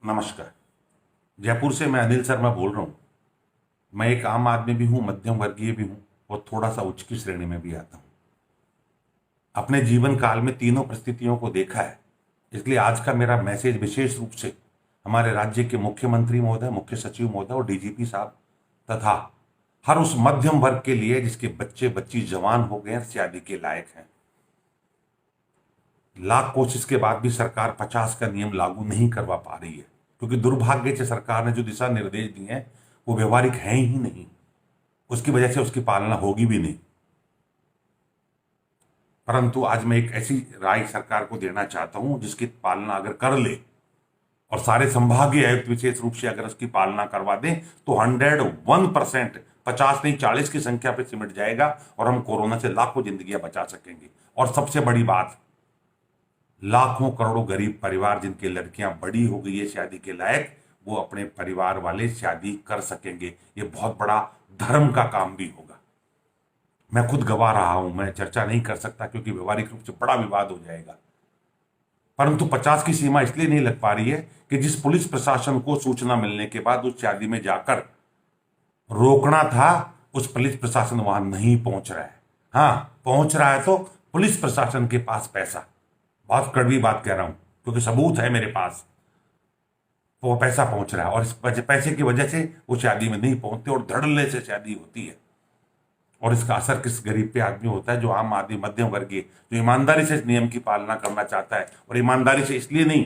नमस्कार। जयपुर से मैं अनिल शर्मा बोल रहा हूँ। मैं एक आम आदमी भी हूँ, मध्यम वर्गीय भी हूँ और थोड़ा सा उच्च की श्रेणी में भी आता हूँ। अपने जीवन काल में तीनों परिस्थितियों को देखा है, इसलिए आज का मेरा मैसेज विशेष रूप से हमारे राज्य के मुख्यमंत्री महोदय, मुख्य सचिव महोदय और डीजीपी साहब तथा हर उस मध्यम वर्ग के लिए जिसके बच्चे बच्ची जवान हो गए, शादी के लायक हैं। लाख कोशिश के बाद भी सरकार 50 का नियम लागू नहीं करवा पा रही है, क्योंकि दुर्भाग्य से सरकार ने जो दिशा निर्देश दिए हैं वो व्यवहारिक हैं ही नहीं। उसकी वजह से उसकी पालना होगी भी नहीं। परंतु आज मैं एक ऐसी राय सरकार को देना चाहता हूं जिसकी पालना अगर कर ले और सारे संभागीय आयुक्त विशेष रूप से अगर उसकी पालना करवा दें तो 101%, 50 नहीं 40 की संख्या पे सिमट जाएगा और हम कोरोना से लाखों जिंदगियां बचा सकेंगे। और सबसे बड़ी बात, लाखों करोड़ों गरीब परिवार जिनकी लड़कियां बड़ी हो गई है शादी के लायक, वो अपने परिवार वाले शादी कर सकेंगे। ये बहुत बड़ा धर्म का काम भी होगा। मैं खुद गवा रहा हूं, मैं चर्चा नहीं कर सकता क्योंकि व्यवहारिक रूप से बड़ा विवाद हो जाएगा। परंतु 50 की सीमा इसलिए नहीं लग पा रही है कि जिस पुलिस प्रशासन को सूचना मिलने के बाद उस शादी में जाकर रोकना था, उस पुलिस प्रशासन वहां नहीं पहुंच रहा है। हाँ, पहुंच रहा है तो पुलिस प्रशासन के पास पैसा, बहुत कड़वी बात कह रहा हूं क्योंकि सबूत है मेरे पास, वो पैसा पहुंच रहा है और इस पैसे की वजह से वो शादी में नहीं पहुंचते और धड़ल्ले से शादी होती है। और इसका असर किस गरीब पे आदमी होता है? जो आम आदमी, मध्यम वर्गीय, जो ईमानदारी से इस नियम की पालना करना चाहता है। और ईमानदारी से इसलिए नहीं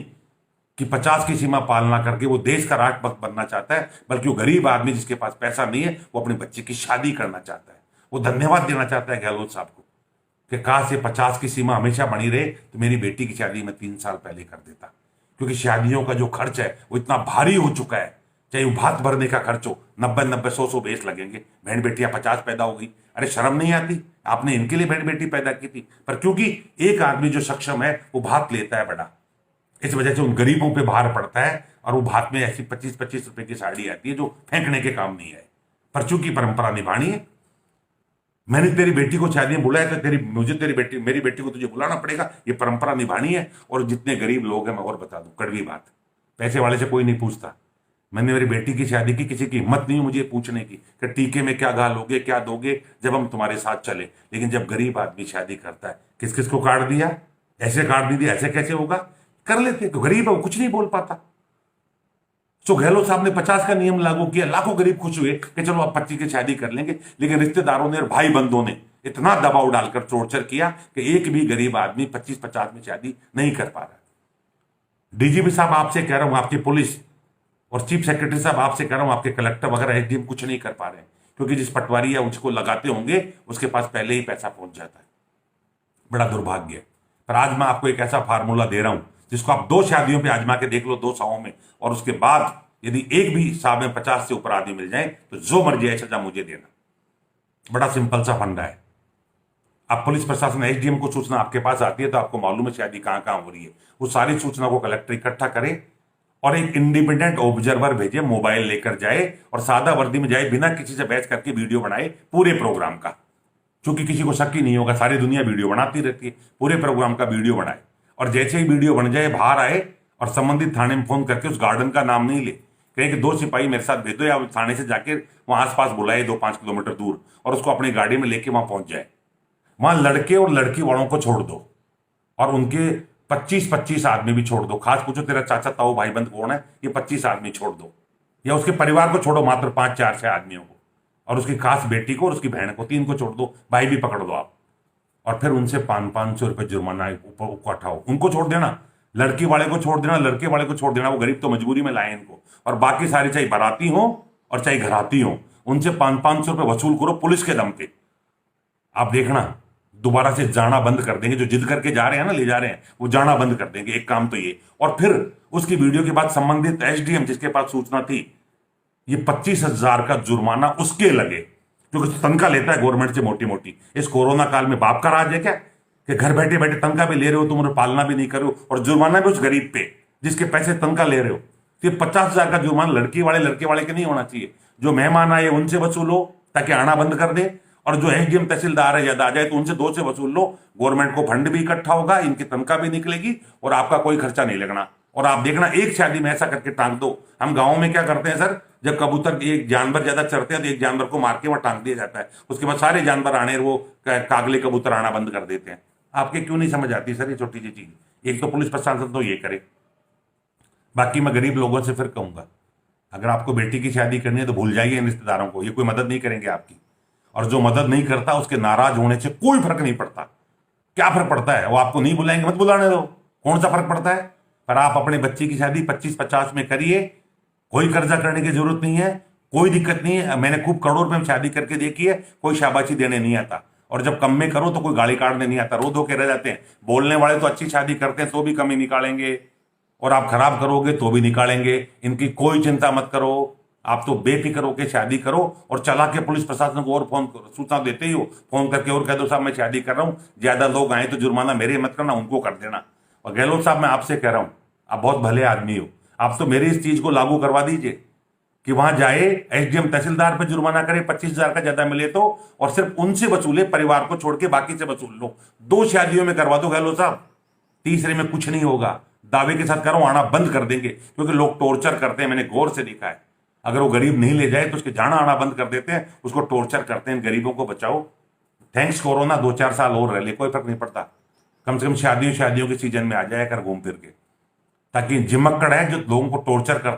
कि 50 की सीमा पालना करके वो देश का राष्ट्रभक्त बनना चाहता है, बल्कि वो गरीब आदमी जिसके पास पैसा नहीं है, वो अपने बच्चे की शादी करना चाहता है। वो धन्यवाद देना चाहता है गहलोत साहब को कि काश ये 50 की सीमा हमेशा बनी रहे तो मेरी बेटी की शादी मैं 3 साल पहले कर देता। क्योंकि शादियों का जो खर्च है वो इतना भारी हो चुका है, चाहे वो भात भरने का खर्च हो, 90-90, 100-100 बेस लगेंगे। बहन बेटियां 50 पैदा हो गई, अरे शर्म नहीं आती? आपने इनके लिए बहन बेटी पैदा की थी, पर क्योंकि एक आदमी जो सक्षम है वो भात लेता है बड़ा, इस वजह से उन गरीबों पे भार पड़ता है। और वो भात में ऐसी 25-25 रुपए की साड़ी आती है जो फेंकने के काम नहीं है, पर चूंकि परंपरा निभानी है। मैंने तेरी बेटी को शादी में बुलाया तो मेरी बेटी को तुझे बुलाना पड़ेगा, ये परंपरा निभानी है। और जितने गरीब लोग हैं, मैं और बता दूं कड़वी बात, पैसे वाले से कोई नहीं पूछता। मैंने मेरी बेटी की शादी की, किसी की हिम्मत नहीं मुझे पूछने की कि टीके में क्या घालोगे, क्या दोगे, जब हम तुम्हारे साथ चले। लेकिन जब गरीब आदमी शादी करता है, किस किस को काट दिया, ऐसे काट दी, ऐसे कैसे होगा? कर लेते, तो गरीब है वो, कुछ नहीं बोल पाता। तो गहलोत साहब ने 50 का नियम लागू किया, लाखों गरीब खुश हुए कि चलो आप 25 की शादी कर लेंगे। लेकिन रिश्तेदारों ने और भाई बंधुओं ने इतना दबाव डालकर टॉर्चर किया कि एक भी गरीब आदमी 25-50 में शादी नहीं कर पा रहा। डीजीपी साहब आपसे कह रहा हूं, आपकी पुलिस और चीफ सेक्रेटरी साहब आपसे कह रहा हूं, आपके कलेक्टर वगैरह एसडीएम कुछ नहीं कर पा रहे हैं, क्योंकि जिस पटवारी या उसको लगाते होंगे उसके पास पहले ही पैसा पहुंच जाता है। बड़ा दुर्भाग्य है। पर आज मैं आपको एक ऐसा फार्मूला दे रहा हूं जिसको आप 2 शादियों पे आजमा के देख लो, 2 सालों में, और उसके बाद यदि एक भी साहब में 50 से ऊपर आदमी मिल जाए तो जो मर्जी है सजा मुझे देना। बड़ा सिंपल सा फंडा है। अब पुलिस प्रशासन, एसडीएम को सूचना आपके पास आती है तो आपको मालूम है शादी कहां कहां हो रही है। उस सारी सूचना को कलेक्टर इकट्ठा करे और एक इंडिपेंडेंट ऑब्जर्वर भेजे, मोबाइल लेकर जाए और सादा वर्दी में जाए, बिना किसी से बहस करके वीडियो बनाए पूरे प्रोग्राम का। क्योंकि किसी को शक ही नहीं होगा, सारी दुनिया वीडियो बनाती रहती है, पूरे प्रोग्राम का वीडियो बनाए। और जैसे ही वीडियो बन जाए, बाहर आए और संबंधित थाने में फोन करके उस गार्डन का नाम नहीं ले, कहें कि 2 सिपाही मेरे साथ भेज दो, या थाने से जाके वहां आसपास बुलाए 2-5 किलोमीटर दूर, और उसको अपनी गाड़ी में लेके वहां पहुंच जाए। वहां लड़के और लड़की वालों को छोड़ दो और उनके 25-25 आदमी भी छोड़ दो। खास पूछो तेरा चाचा ताऊ भाई बंद कौन है, ये 25 आदमी छोड़ दो, या उसके परिवार को छोड़ो, मात्र 5-4-6 आदमियों को, और उसकी खास बेटी को और उसकी बहन को, 3 को छोड़ दो, भाई भी पकड़ दो आप। और फिर उनसे 500-500 रुपए जुर्माना ऊपर उठाओ, उनको छोड़ देना, लड़की वाले को छोड़ देना, लड़के वाले को छोड़ देना। वो गरीब तो मजबूरी में लाए इनको। और बाकी सारी, चाहे बाराती हो और चाहे घराती हो, उनसे 500-500 रुपए वसूल करो पुलिस के दम पे। आप देखना दोबारा से जाना बंद कर देंगे। जो जिद करके जा रहे हैं ना, ले जा रहे हैं, वो जाना बंद कर देंगे। एक काम तो ये। और फिर उसकी वीडियो के बाद संबंधित एसडीएम जिसके पास सूचना थी, ये 25,000 का जुर्माना उसके लगे, क्योंकि तनख्वाह लेता है गवर्नमेंट से मोटी मोटी। इस कोरोना काल में बाप का राज है क्या कि घर बैठे बैठे तनख्वाह भी ले रहे हो तुम और पालना भी नहीं कर रहे हो, और जुर्माना भी उस गरीब पे जिसके पैसे तनख्वाह ले रहे हो। तो 50,000 का जुर्माना लड़के वाले के नहीं होना चाहिए। जो मेहमान आए उनसे वसूलो ताकि आना बंद कर दे, और जो एसडीएम तहसीलदार है या आ जाए तो उनसे 2 से वसूल लो। गवर्नमेंट को फंड भी इकट्ठा होगा, इनकी तनख्वाह भी निकलेगी और आपका कोई खर्चा नहीं लगना। और आप देखना एक शादी में ऐसा करके टांग दो। हम गाँव में क्या करते हैं सर, जब कबूतर एक जानवर ज्यादा चढ़ते हैं तो एक जानवर को मार के वहां टांग दिया जाता है, उसके बाद सारे जानवर आने वो कागले कबूतर आना बंद कर देते हैं। आपके क्यों नहीं समझ आती सर ये छोटी सी चीज। एक तो पुलिस प्रशासन तो ये करे। बाकी मैं गरीब लोगों से फिर कहूंगा, अगर आपको बेटी की शादी करनी है तो भूल जाइए इन रिश्तेदारों को, ये कोई मदद नहीं करेंगे आपकी। और जो मदद नहीं करता उसके नाराज होने से कोई फर्क नहीं पड़ता। क्या फर्क पड़ता है, वो आपको नहीं बुलाएंगे, मत बुलाने दो, कौन सा फर्क पड़ता है। पर आप अपने बच्चे की शादी 25-50 में करिए, कोई कर्जा करने की जरूरत नहीं है, कोई दिक्कत नहीं है। मैंने खूब करोड़ रुपए में शादी करके देखी है, कोई शाबाशी देने नहीं आता। और जब कम में करो तो कोई गाली काटने नहीं आता, रो धो के रह जाते हैं। बोलने वाले तो अच्छी शादी करते हैं तो भी कमी निकालेंगे, और आप खराब करोगे तो भी निकालेंगे। इनकी कोई चिंता मत करो, आप तो बेफिक्र होकर शादी करो। और चला के पुलिस प्रशासन को और फोन सूचना देते ही हो, फोन करके और कह दो साहब मैं शादी कर रहा हूं, ज्यादा लोग आए तो जुर्माना मेरे मत करना, उनको कर देना। और गहलोत साहब मैं आपसे कह रहा हूं, आप बहुत भले आदमी हो, आप तो मेरी इस चीज को लागू करवा दीजिए कि वहां जाए एसडीएम तहसीलदार पे जुर्माना करे 25,000 का ज्यादा मिले तो, और सिर्फ उनसे वसूले, परिवार को छोड़ के बाकी से वसूल लो। 2 शादियों में करवा दो गहलोत साहब, तीसरे में कुछ नहीं होगा। दावे के साथ करो आना बंद कर देंगे, क्योंकि लोग टॉर्चर करते हैं, मैंने गौर से देखा है। अगर वो गरीब नहीं ले जाए तो उसके जाना आना बंद कर देते हैं, उसको टॉर्चर करते हैं। गरीबों को बचाओ। थैंक्स कोरोना, 2-4 साल और रह ले, कोई फर्क नहीं पड़ता। कम से कम शादियों के सीजन में आ जाए कर घूम फिर के, ताकि जिमक्कड़ है जो लोगों को टॉर्चर करता